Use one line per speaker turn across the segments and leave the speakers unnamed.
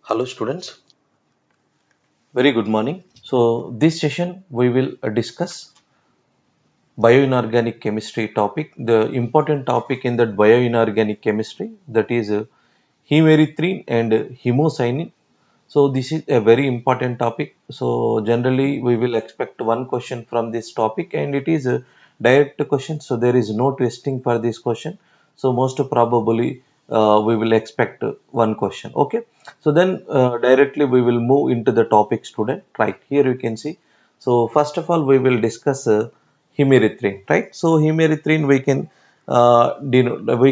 Hello students, very good morning. So this session we will discuss bioinorganic chemistry topic. The important topic in that bioinorganic chemistry, that is hemerythrin and hemocyanin. So this is a very important topic. So generally we will expect one question from this topic and it is a direct question. So there is no twisting for this question. So most probably we will expect one question. Okay. So then directly we will move into the topic student. Right here you can see. So first of all we will discuss hemerythrin. Right. So hemerythrin we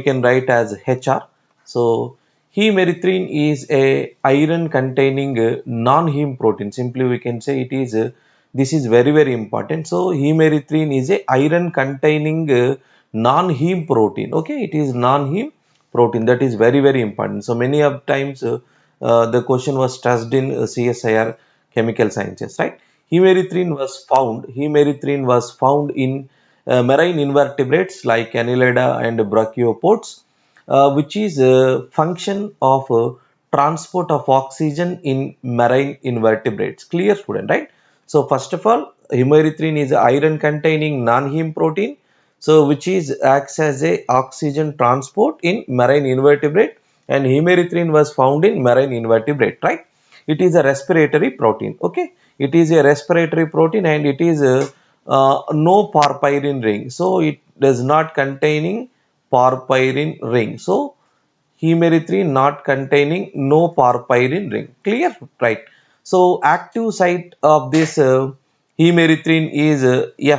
can write as HR. So hemerythrin is a iron containing non-heme protein. Simply we can say it is this is very important. So hemerythrin is a iron containing non-heme protein. Okay, it is non-heme protein, that is very important. So many of times the question was stressed in CSIR chemical sciences, right? Hemerythrin was found in marine invertebrates like Annelida and brachiopods, which is a function of transport of oxygen in marine invertebrates. Clear student, right? So first of all, hemerythrin is iron containing non-heme protein, so which is acts as a oxygen transport in marine invertebrate, and hemerythrin was found in marine invertebrate, right? It is a respiratory protein. Okay, it is a respiratory protein and it is no porphyrin ring, so it does not containing porphyrin ring. So hemerythrin not containing no porphyrin ring. Clear, right? So active site of this hemerythrin is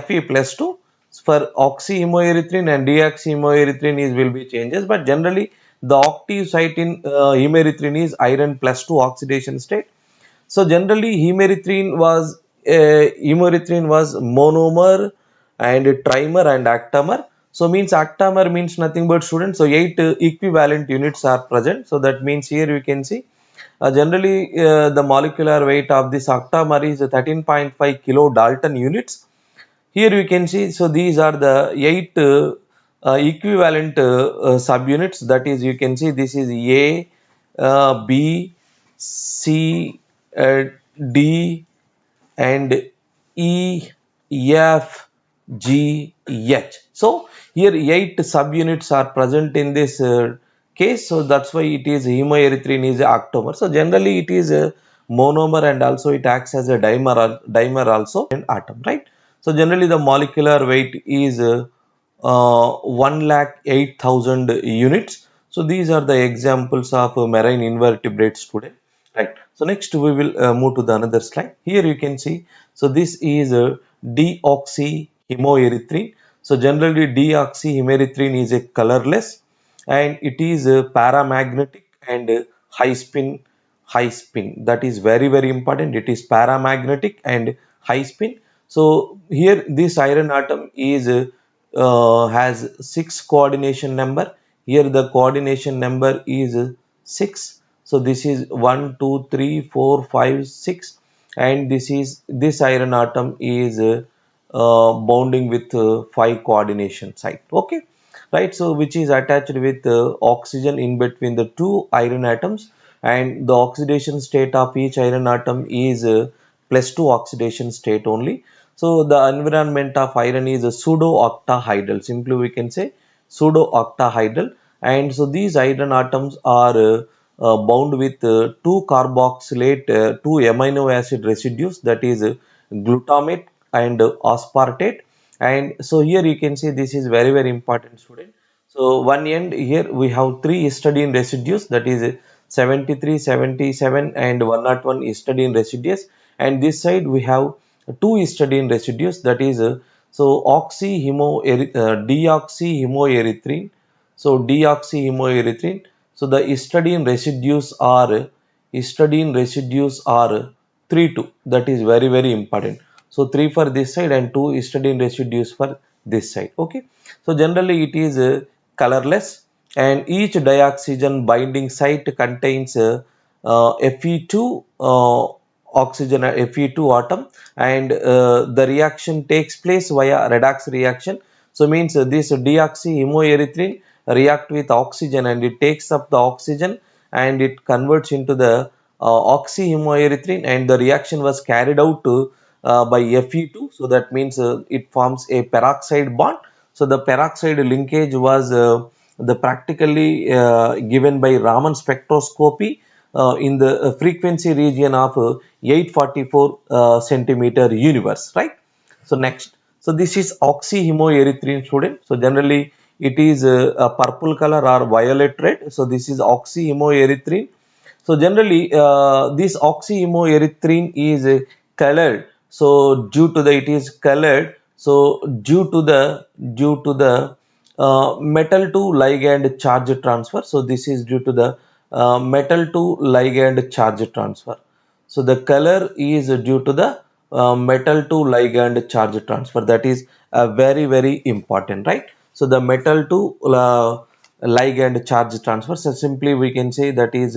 Fe plus 2. For oxyhemoerythrin and deoxyhemoerythrin is will be changes, but generally the active site in hemerythrin is iron plus 2 oxidation state. So generally hemerythrin was monomer and trimer and octamer. So means octamer means nothing but students. So eight equivalent units are present. So that means here you can see generally the molecular weight of this octamer is 13.5 kilo Dalton units. Here you can see, so these are the eight equivalent subunits. That is, you can see this is A, B, C, uh, D, and E, F, G, H. So here eight subunits are present in this case. So that's why it is hemoerythrin is a octamer. So generally it is a monomer and also it acts as a dimer also in atom, right? So generally the molecular weight is 1,08,000 units. So these are the examples of marine invertebrates today. Right. So next we will move to the another slide. Here you can see. So this is deoxyhemoerythrin. So generally deoxyhemoerythrin is a colorless and it is paramagnetic and high spin. That is very important. It is paramagnetic and high spin. So here this iron atom is has 6 coordination number. Here the coordination number is 6. So this is 1 2 3 4 5 6, and this iron atom is bonding with 5 coordination site. Okay, right? So which is attached with oxygen in between the two iron atoms, and the oxidation state of each iron atom is plus 2 oxidation state only. So the environment of iron is a pseudo octahedral. Simply we can say pseudo octahedral, and so these iron atoms are bound with two carboxylate, two amino acid residues, that is glutamate and aspartate. And so here you can see this is very important student. So one end here we have three histidine residues, that is 73, 77 and 101 histidine residues, and this side we have two histidine residues, that is deoxyhemoerythrin. So deoxyhemoerythrin. So the histidine residues are 3 2. That is very important. So 3 for this side and 2 histidine residues for this side. Okay. So generally it is colorless, and each dioxygen binding site contains Fe2 oxygen Fe2 atom, and the reaction takes place via redox reaction. So means this deoxyhemoerythrin react with oxygen and it takes up the oxygen and it converts into the oxyhemoerythrin, and the reaction was carried out by Fe2. So that means it forms a peroxide bond. So the peroxide linkage was the practically given by Raman spectroscopy in the frequency region of 844 centimeter universe, right? So next, so this is oxyhemoerythrin, student. So generally it is a purple color or violet red. So this is oxyhemoerythrin. So generally, this oxyhemoerythrin is colored. So due to the it is colored. So due to the metal to ligand charge transfer. So this is due to the metal to ligand charge transfer. So the color is due to the metal to ligand charge transfer. That is very important, right? So the metal to ligand charge transfer. So simply we can say that is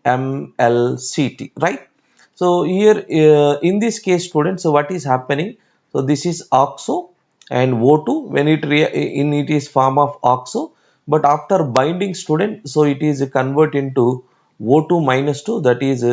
MLCT, right? So here in this case, students, so what is happening? So this is oxo and O2 when in it is form of oxo, but after binding, student, so it is convert into O2 minus 2, that is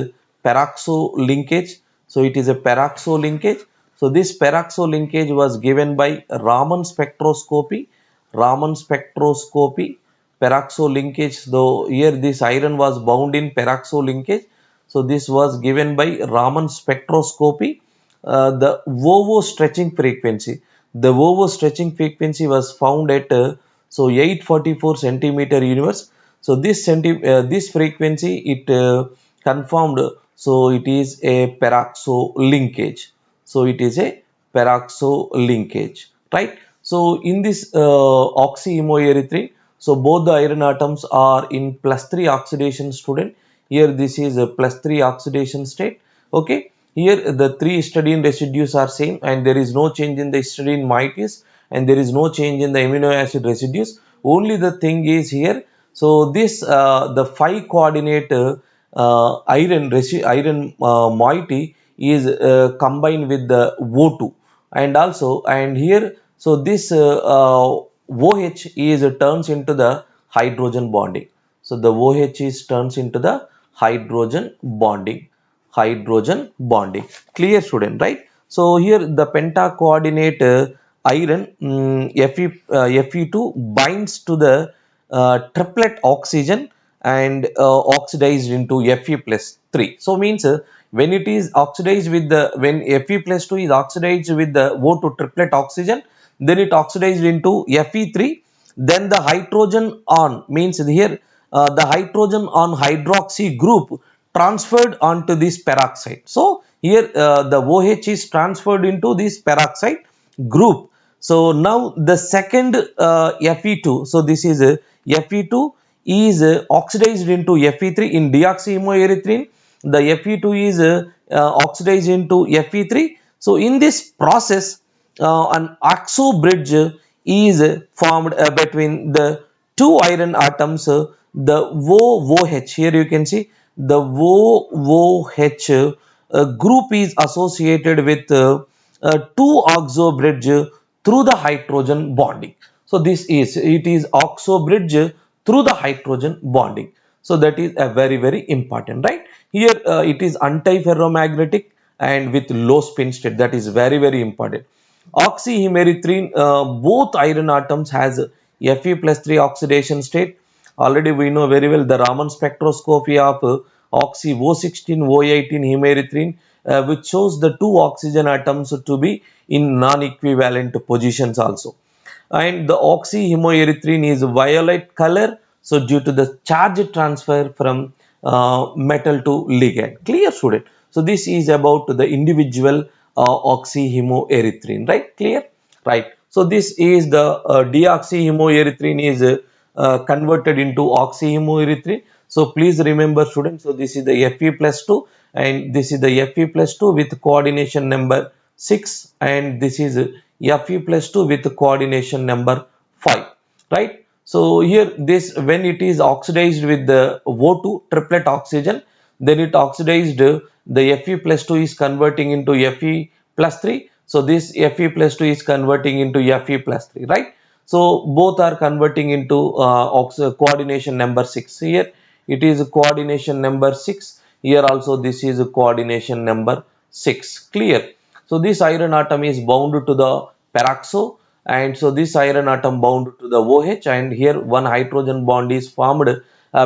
peroxo linkage. So it is a peroxo linkage. So this peroxo linkage was given by Raman spectroscopy. Raman spectroscopy, peroxo linkage. Though here this iron was bound in peroxo linkage. So this was given by Raman spectroscopy. The VOVO stretching frequency. The VOVO stretching frequency was found at 844 centimeter universe. So this frequency it confirmed. So it is a peroxo linkage. So it is a peroxo linkage, right? So in this oxyhemoerythrin, so both the iron atoms are in plus 3 oxidation, student. Here this is a plus 3 oxidation state. Okay. Here the three histidine residues are same and there is no change in the histidine moieties and there is no change in the amino acid residues. Only the thing is here. So this the 5 coordinate iron moiety is combined with the O2 and also and here so this OH is turns into the hydrogen bonding. So the OH is turns into the hydrogen bonding. Clear, student, right? So here the penta coordinate iron Fe2 binds to the triplet oxygen and oxidized into Fe plus 3. So means when it is oxidized with the when Fe plus 2 is oxidized with the O2 triplet oxygen, then it oxidized into Fe3. Then the hydrogen on means here the hydrogen on hydroxy group transferred onto this peroxide. So here the OH is transferred into this peroxide group. So now the second Fe2, so this is Fe2 is oxidized into Fe3 in deoxyhemoerythrin. The Fe2 is oxidized into Fe3. So in this process, an oxo bridge is formed between the two iron atoms. The OOH, here you can see the OOH group is associated with two oxo bridge through the hydrogen bonding. So this is it is oxo bridge through the hydrogen bonding. So that is a very important, right? Here it is antiferromagnetic and with low spin state. That is very important. Oxyhemerythrin, both iron atoms has Fe plus 3 oxidation state. Already we know very well the Raman spectroscopy of oxy O16 O18 hemerythrin, which shows the two oxygen atoms to be in non-equivalent positions also. And the oxyhemoerythrin is violet color. So due to the charge transfer from metal to ligand. Clear, student? So this is about the individual oxyhemoerythrin, right? Clear? Right. So this is the deoxyhemoerythrin is converted into oxyhemoerythrin. So please remember, students, so this is the Fe plus 2 and this is the Fe plus 2 with coordination number 6 and this is Fe plus 2 with coordination number 5, right? So here this when it is oxidized with the O2 triplet oxygen, then it oxidized the Fe plus 2 is converting into Fe plus 3. So this Fe plus 2 is converting into Fe plus 3, right? So both are converting into coordination number 6. Here it is coordination number 6. Here also this is coordination number 6. Clear? So this iron atom is bound to the peroxo, and so this iron atom bound to the OH, and here one hydrogen bond is formed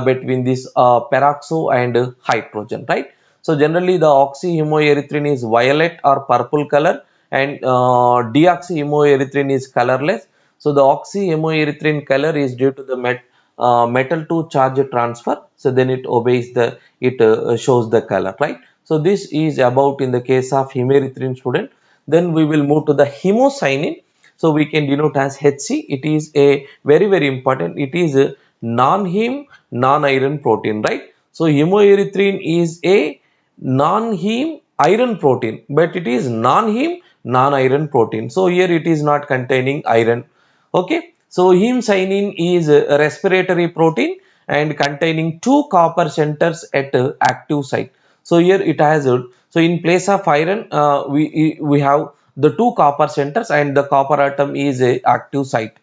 between this peroxo and hydrogen, right? So generally the oxyhemoerythrin is violet or purple color, and deoxyhemoerythrin is colorless. So the oxyhemoerythrin color is due to the metal to charge transfer. So then it obeys the, it shows the color, right? So this is about in the case of hemerythrin, student. Then we will move to the hemocyanin. So we can denote as Hc. It is a very important. It is a non-heme non-iron protein, right? So hemoerythrin is a non-heme iron protein, but it is non-heme non-iron protein. So here it is not containing iron. Okay, so hemocyanin is a respiratory protein and containing two copper centers at active site. So here it has so in place of iron, we have the two copper centers, and the copper atom is a active site.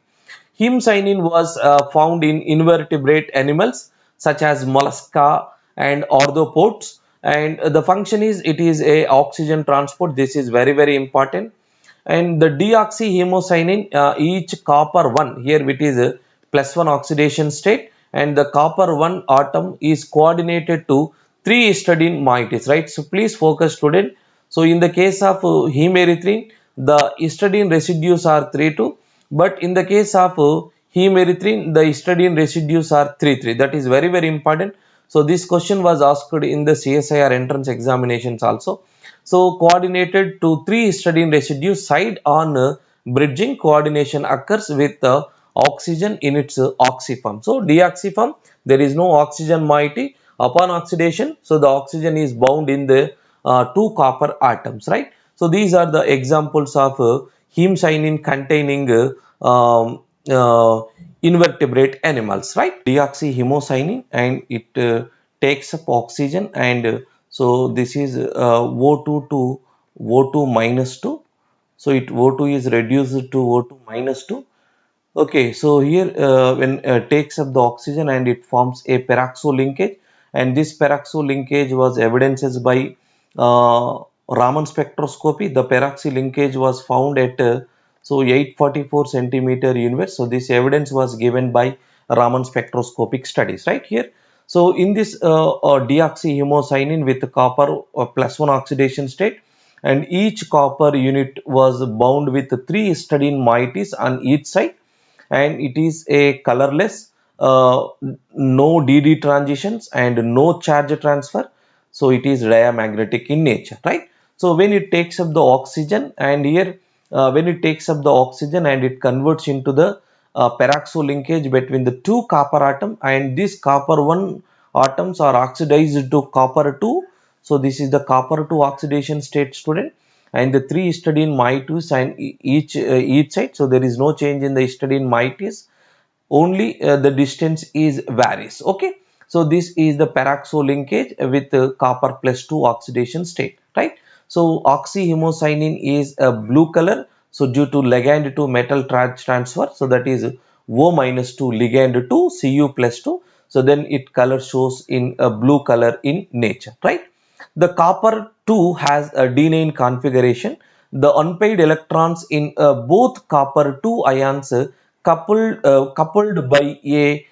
Hemocyanin was found in invertebrate animals such as mollusca and arthropods, and the function is it is a oxygen transport. This is very important. And the deoxyhemocyanin, each copper 1 here, which is a plus 1 oxidation state, and the copper 1 atom is coordinated to 3 histidine moieties, right? So please focus, student. So in the case of hemerythrin, the histidine residues are 3 2, but in the case of hemerythrin, the histidine residues are 3 3. That is very important. So this question was asked in the CSIR entrance examinations also. So coordinated to 3 histidine residues side on bridging, coordination occurs with oxygen in its oxyform. So deoxyform, there is no oxygen moiety. Upon oxidation, so the oxygen is bound in the two copper atoms, right? So these are the examples of hemocyanin containing uh, invertebrate animals, right? Deoxyhemocyanin, and it takes up oxygen, and so this is O2 to O2 minus 2. So it O2 is reduced to O2 minus 2. Okay, so here when takes up the oxygen and it forms a peroxo linkage, and this peroxo linkage was evidenced by Raman spectroscopy. The peroxy linkage was found at so 844 centimeter universe. So this evidence was given by Raman spectroscopic studies, right here. So in this deoxyhemocyanin with copper plus 1 oxidation state, and each copper unit was bound with 3 histidine moieties on each side, and it is a colorless, no dd transitions and no charge transfer. So it is diamagnetic in nature, right? So when it takes up the oxygen, and here when it takes up the oxygen and it converts into the peroxo linkage between the two copper atom, and these copper 1 atoms are oxidized to copper 2. So this is the copper 2 oxidation state, student, and the 3 histidine moieties and each side. So there is no change in the histidine moieties, only the distance is varies. Okay, so this is the peroxo linkage with copper plus 2 oxidation state, right? So oxyhemocyanin is a blue color, so due to ligand to metal transfer, so that is O minus 2 ligand to Cu plus 2. So then it color shows in a blue color in nature, right? The copper 2 has a D9 configuration. The unpaired electrons in both copper 2 ions coupled by a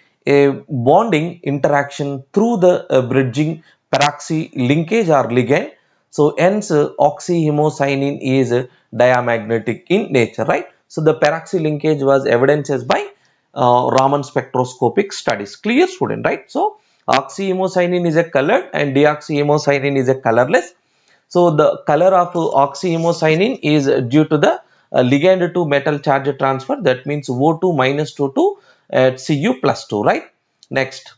bonding interaction through the bridging peroxy linkage or ligand. So hence oxyhemocyanin is diamagnetic in nature, right? So the peroxy linkage was evidenced by Raman spectroscopic studies. Clear, student, right? So oxyhemocyanin is a colored and deoxyhemocyanin is a colorless. So the color of oxyhemocyanin is due to the ligand to metal charge transfer. That means O2 minus 2 to Cu plus 2, right? Next.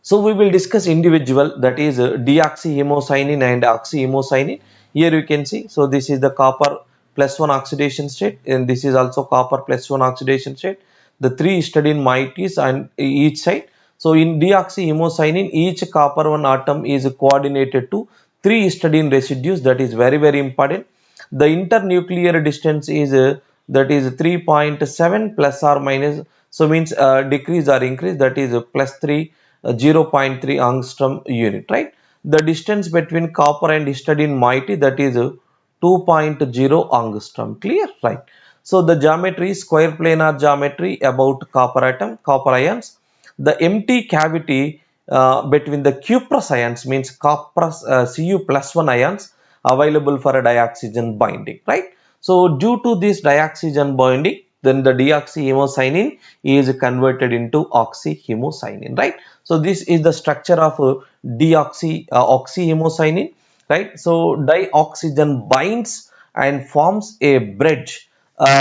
So we will discuss individual, that is deoxyhemocyanin and oxyhemocyanin. Here you can see, so this is the copper plus 1 oxidation state, and this is also copper plus 1 oxidation state. The 3 histidine moieties on each side. So in deoxyhemocyanin, each copper 1 atom is coordinated to 3 histidine residues. That is very important. The internuclear distance is that is 3.7 plus or minus, so means decrease or increase, that is plus 3 0.3 angstrom unit, right? The distance between copper and histidine moiety, that is 2.0 angstrom. Clear? Right. So the geometry is square planar geometry about copper atom, copper ions. The empty cavity between the cuprous ions means copper Cu plus 1 ions available for a dioxygen binding, right? So due to this dioxygen binding, then the deoxyhemocyanin is converted into oxyhemocyanin, right? So this is the structure of oxyhemocyanin, right? So dioxygen binds and forms a bridge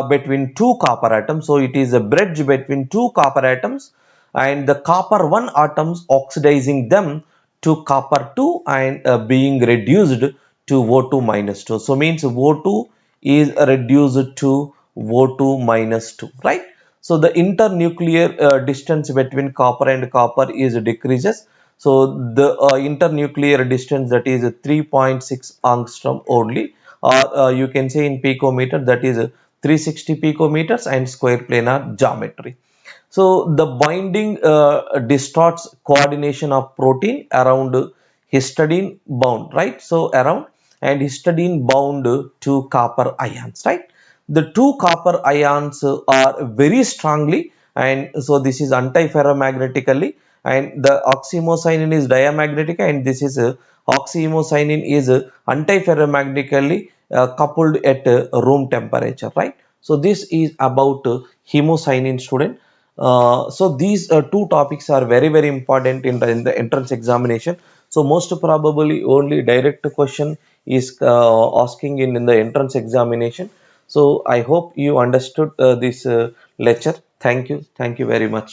between two copper atoms. So it is a bridge between two copper atoms, and the copper 1 atoms oxidizing them to copper 2 and being reduced to O2 minus 2. So means O2 is reduced to O2 minus 2, right? So the internuclear distance between copper and copper is decreases. So the internuclear distance, that is 3.6 angstrom only, or you can say in picometer, that is 360 picometers, and square planar geometry. So the binding distorts coordination of protein around histidine bound, right? So around and histidine bound to copper ions, right? The two copper ions are very strongly, and so this is antiferromagnetically, and the oxymocyanin is diamagnetic, and this is oxymocyanin is antiferromagnetically coupled at room temperature, right? So this is about hemocyanin, student. So these two topics are very very important in the entrance examination. So most probably only direct question is asking in the entrance examination. So I hope you understood this lecture. Thank you very much.